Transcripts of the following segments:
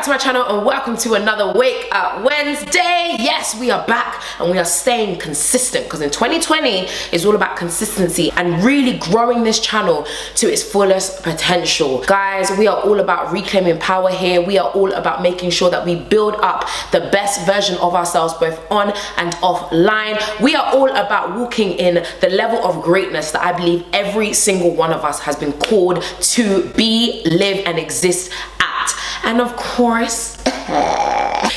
back to my channel and welcome to another Wake Up Wednesday. Yes, we are back and we are staying consistent because in 2020 is all about consistency and really growing this channel to its fullest potential. Guys, we are all about reclaiming power here. We are all about making sure that we build up the best version of ourselves both on and offline. We are all about walking in the level of greatness that I believe every single one of us has been called to be, live and exist at. And of course,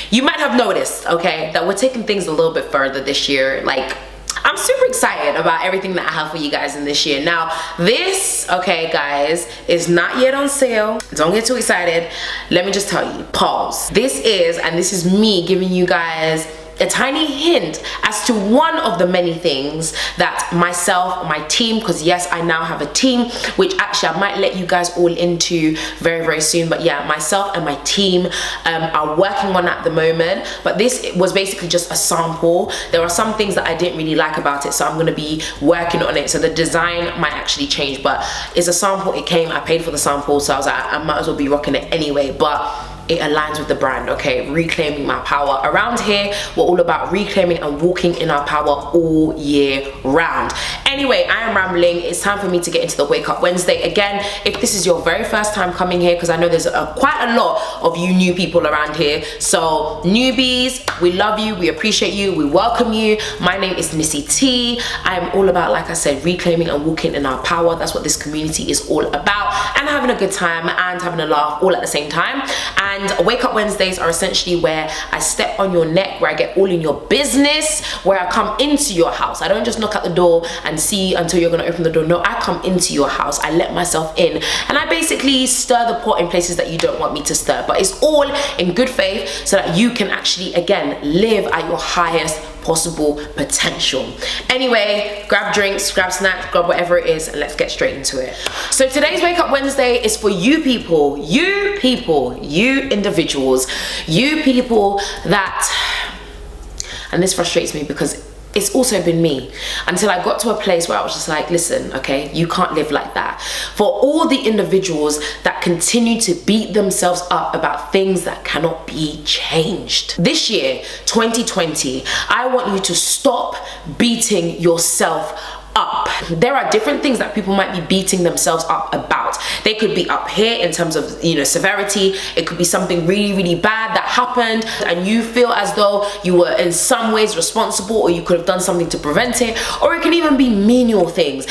you might have noticed, okay, that we're taking things a little bit further this year. Like, I'm super excited about everything that I have for you guys in this year. Now, this, okay, guys, is not yet on sale. Don't get too excited. Let me just tell you, pause. This is me giving you guys a tiny hint as to one of the many things that myself, my team, because yes, I now have a team, which actually I might let you guys all into very, very soon. But yeah, myself and my team are working on at the moment. But this was basically just a sample. There are some things that I didn't really like about it, so I'm gonna be working on it. So the design might actually change, but it's a sample. It came, I paid for the sample, so I was like, I might as well be rocking it anyway. But it aligns with the brand, okay? Reclaiming my power. Around here, we're all about reclaiming and walking in our power all year round. Anyway, I am rambling. It's time for me to get into the Wake Up Wednesday. Again, if this is your very first time coming here, because I know there's quite a lot of you new people around here. So newbies, we love you, we appreciate you, we welcome you. My name is Nissy Tee. I am all about, like I said, reclaiming and walking in our power. That's what this community is all about. And having a good time and having a laugh all at the same time. And Wake Up Wednesdays are essentially where I step on your neck, where I get all in your business, where I come into your house. I don't just knock at the door and see until you're gonna open the door. No, I come into your house, I let myself in, and I basically stir the pot in places that you don't want me to stir. But it's all in good faith so that you can actually, again, live at your highest possible potential. Anyway, grab drinks, grab snacks, grab whatever it is, and let's get straight into it. So today's Wake Up Wednesday is for you people, you individuals, you people that, and this frustrates me because it's also been me until I got to a place where I was just like, listen, okay, you can't live like that. For all the individuals that continue to beat themselves up about things that cannot be changed. This year, 2020, I want you to stop beating yourself up. There are different things that people might be beating themselves up about. They could be up here in terms of, you know, severity. It could be something really, really bad that happened and you feel as though you were in some ways responsible, or you could have done something to prevent it. Or it can even be menial things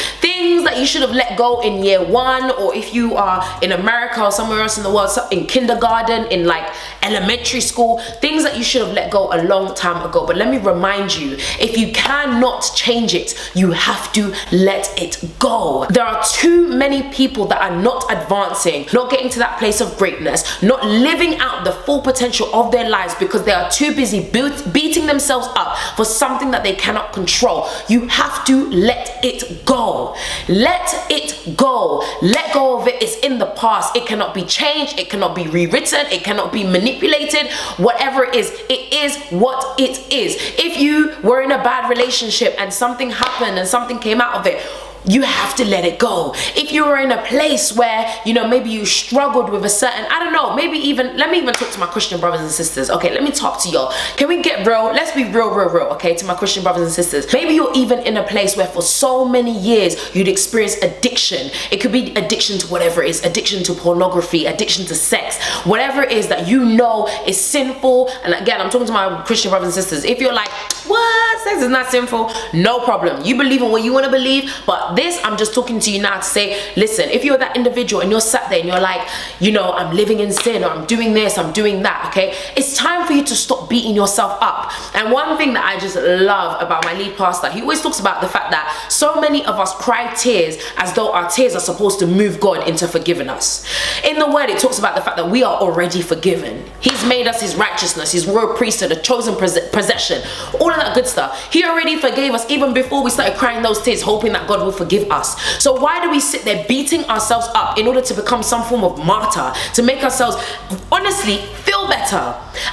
that you should have let go in year one, or if you are in America or somewhere else in the world, in kindergarten, in like elementary school, things that you should have let go a long time ago. But let me remind you, if you cannot change it, you have to let it go. There are too many people that are not advancing, not getting to that place of greatness, not living out the full potential of their lives because they are too busy beating themselves up for something that they cannot control. You have to let it go. Let it go. Let go of it. It's in the past. It cannot be changed. It cannot be rewritten. It cannot be manipulated. Whatever it is what it is. If you were in a bad relationship and something happened and something came out of it, you have to let it go. If you were in a place where, you know, maybe you struggled with a certain, I don't know, maybe even, let me even talk to my Christian brothers and sisters. Okay, let me talk to y'all. Can we get real? Let's be real, okay, to my Christian brothers and sisters. Maybe you're even in a place where for so many years you'd experience addiction. It could be addiction to whatever it is, addiction to pornography, addiction to sex, whatever it is that you know is sinful. And again, I'm talking to my Christian brothers and sisters. If you're like, what? Sex is not sinful, no problem. You believe in what you want to believe, but this, I'm just talking to you now to say, listen, if you're that individual and you're sat there and you're like, you know, I'm living in sin, or I'm doing this, I'm doing that, okay? It's time for you to stop beating yourself up. And one thing that I just love about my lead pastor, he always talks about the fact that so many of us cry tears as though our tears are supposed to move God into forgiving us. In the word, it talks about the fact that we are already forgiven. He's made us his righteousness, his royal priesthood, a chosen possession, all of that good stuff. He already forgave us even before we started crying those tears, hoping that God will forgive us. So why do we sit there beating ourselves up in order to become some form of martyr, to make ourselves honestly feel better?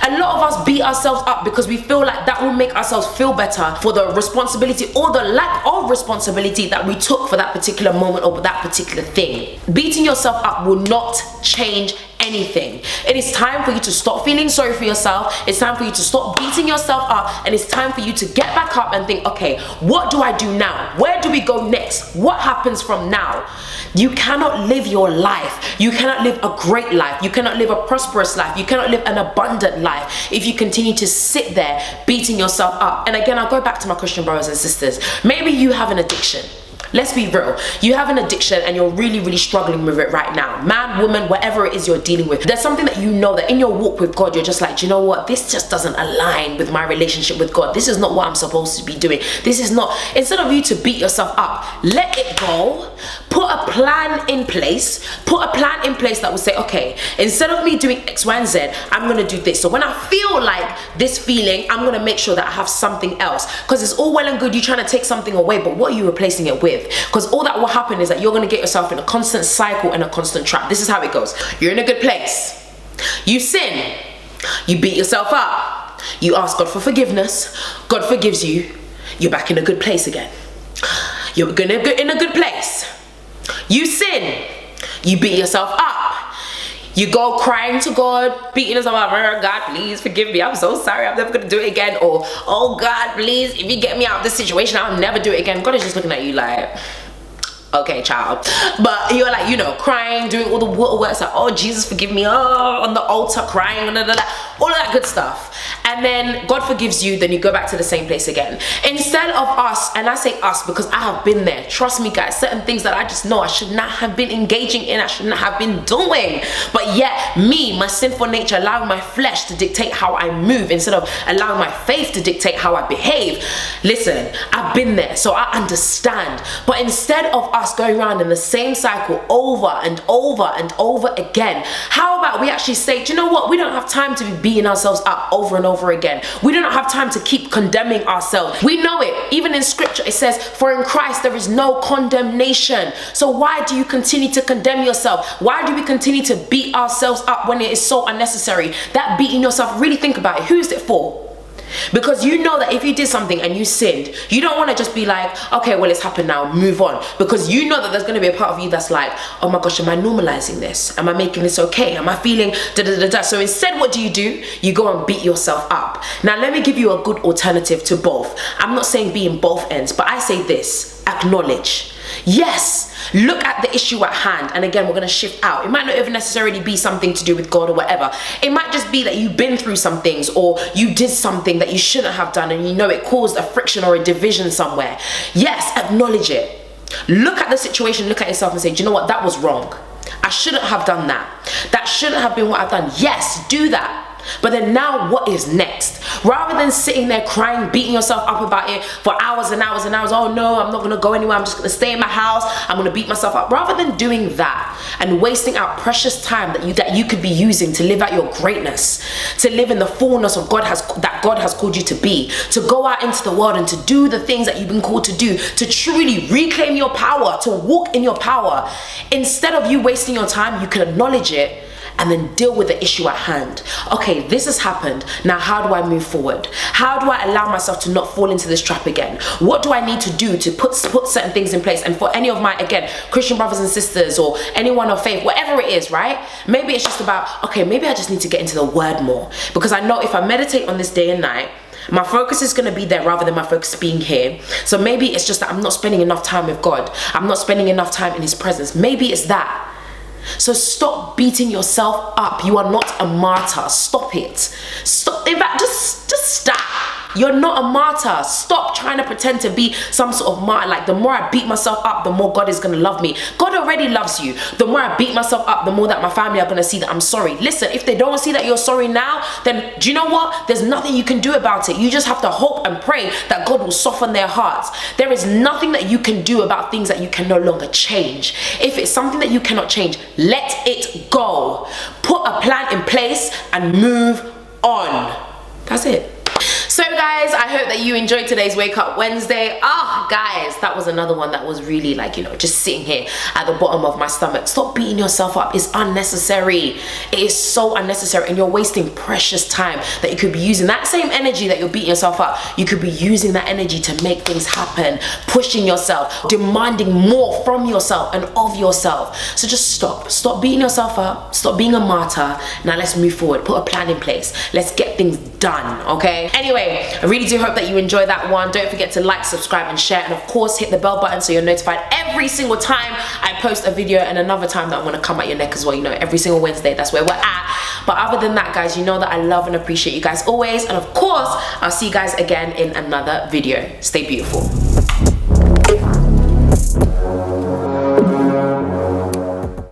A lot of us beat ourselves up because we feel like that will make ourselves feel better for the responsibility or the lack of responsibility that we took for that particular moment or that particular thing. Beating yourself up will not change anything. It is time for you to stop feeling sorry for yourself. It's time for you to stop beating yourself up, and it's time for you to get back up and think, okay, what do I do now? Where do we go next? What happens from now? You cannot live your life. You cannot live a great life. You cannot live a prosperous life. You cannot live an abundant life if you continue to sit there beating yourself up. And again, I'll go back to my Christian brothers and sisters. Maybe you have an addiction. Let's be real. You have an addiction and you're really, really struggling with it right now. Man, woman, whatever it is you're dealing with. There's something that you know that in your walk with God, you're just like, do you know what? This just doesn't align with my relationship with God. This is not what I'm supposed to be doing. This is not. Instead of you to beat yourself up, let it go. Put a plan in place. Put a plan in place that will say, okay, instead of me doing X, Y, and Z, I'm going to do this. So when I feel like this feeling, I'm going to make sure that I have something else. Because it's all well and good you trying to take something away, but what are you replacing it with? Because all that will happen is that you're going to get yourself in a constant cycle and a constant trap. This is how it goes. You're in a good place. You sin. You beat yourself up. You ask God for forgiveness. God forgives you. You're back in a good place again. You're going to get in a good place. You sin. You beat yourself up. You go crying to God, beating yourself up. Oh, God, please forgive me. I'm so sorry. I'm never going to do it again. Or, oh, God, please, if you get me out of this situation, I'll never do it again. God is just looking at you like, okay, child. But you're like, you know, crying, doing all the water works, like, oh, Jesus, forgive me. Oh, on the altar, crying, all of that good stuff. And then God forgives you, then you go back to the same place again. Instead of us, and I say us because I have been there. Trust me, guys, certain things that I just know I should not have been engaging in, I should not have been doing. But yet, me, my sinful nature, allowing my flesh to dictate how I move instead of allowing my faith to dictate how I behave. Listen, I've been there, so I understand. But instead of us going around in the same cycle over and over and over again, how about we actually say, do you know what? We don't have time to be beating ourselves up over and over again. We do not have time to keep condemning ourselves. We know it. Even in scripture, it says, for in Christ there is no condemnation. So why do you continue to condemn yourself? Why do we continue to beat ourselves up when it is so unnecessary? That beating yourself, really think about it. Who is it for? Because you know that if you did something and you sinned, you don't want to just be like, okay, well, it's happened now, move on. Because you know that there's going to be a part of you that's like, oh my gosh, am I normalizing this? Am I making this okay? Am I feeling da-da-da-da? So instead, what do? You go and beat yourself up. Now, let me give you a good alternative to both. I'm not saying be in both ends, but I say this, acknowledge. Yes, look at the issue at hand. And again, we're going to shift out. It might not even necessarily be something to do with God or whatever. It might just be that you've been through some things, or you did something that you shouldn't have done, and you know it caused a friction or a division somewhere. Yes, acknowledge it. Look at the situation, look at yourself and say, do you know what? That was wrong. I shouldn't have done that. That shouldn't have been what I've done. Yes, do that. But then now what is next? Rather than sitting there crying, beating yourself up about it for hours and hours and hours, oh no, I'm not going to go anywhere, I'm just going to stay in my house, I'm going to beat myself up. Rather than doing that and wasting out precious time that you could be using to live out your greatness, to live in the fullness of that God has called you to be, to go out into the world and to do the things that you've been called to do, to truly reclaim your power, to walk in your power. Instead of you wasting your time, you can acknowledge it and then deal with the issue at hand. Okay, this has happened. Now, how do I move forward? How do I allow myself to not fall into this trap again? What do I need to do to put certain things in place? And for any of my, again, Christian brothers and sisters, or anyone of faith, whatever it is, right? Maybe it's just about, okay, maybe I just need to get into the word more. Because I know if I meditate on this day and night, my focus is going to be there rather than my focus being here. So maybe it's just that I'm not spending enough time with God. I'm not spending enough time in His presence. Maybe it's that. So stop beating yourself up. You are not a martyr. Stop it. Stop. In fact, just stop. You're not a martyr. Stop trying to pretend to be some sort of martyr. Like, the more I beat myself up, the more God is going to love me. God already loves you. The more I beat myself up, the more that my family are going to see that I'm sorry. Listen, if they don't see that you're sorry now, then do you know what? There's nothing you can do about it. You just have to hope and pray that God will soften their hearts. There is nothing that you can do about things that you can no longer change. If it's something that you cannot change, let it go. Put a plan in place and move on. That's it. So guys, I hope that that you enjoyed today's Wake Up Wednesday. Guys, that was another one that was really like, you know, just sitting here at the bottom of my stomach. Stop beating yourself up. It's unnecessary. It is so unnecessary, and you're wasting precious time that you could be using. That same energy that you're beating yourself up, you could be using that energy to make things happen, pushing yourself, demanding more from yourself and of yourself. So just stop beating yourself up, stop being a martyr. Now let's move forward, put a plan in place, let's get things done. Okay, anyway, I really do hope that you enjoy that one. Don't forget to like, subscribe and share, and of course hit the bell button so you're notified every single time I post a video, and another time that I'm gonna come at your neck as well. You know, every single Wednesday, that's where we're at. But other than that, guys, you know that I love and appreciate you guys always, and of course I'll see you guys again in another video. Stay beautiful.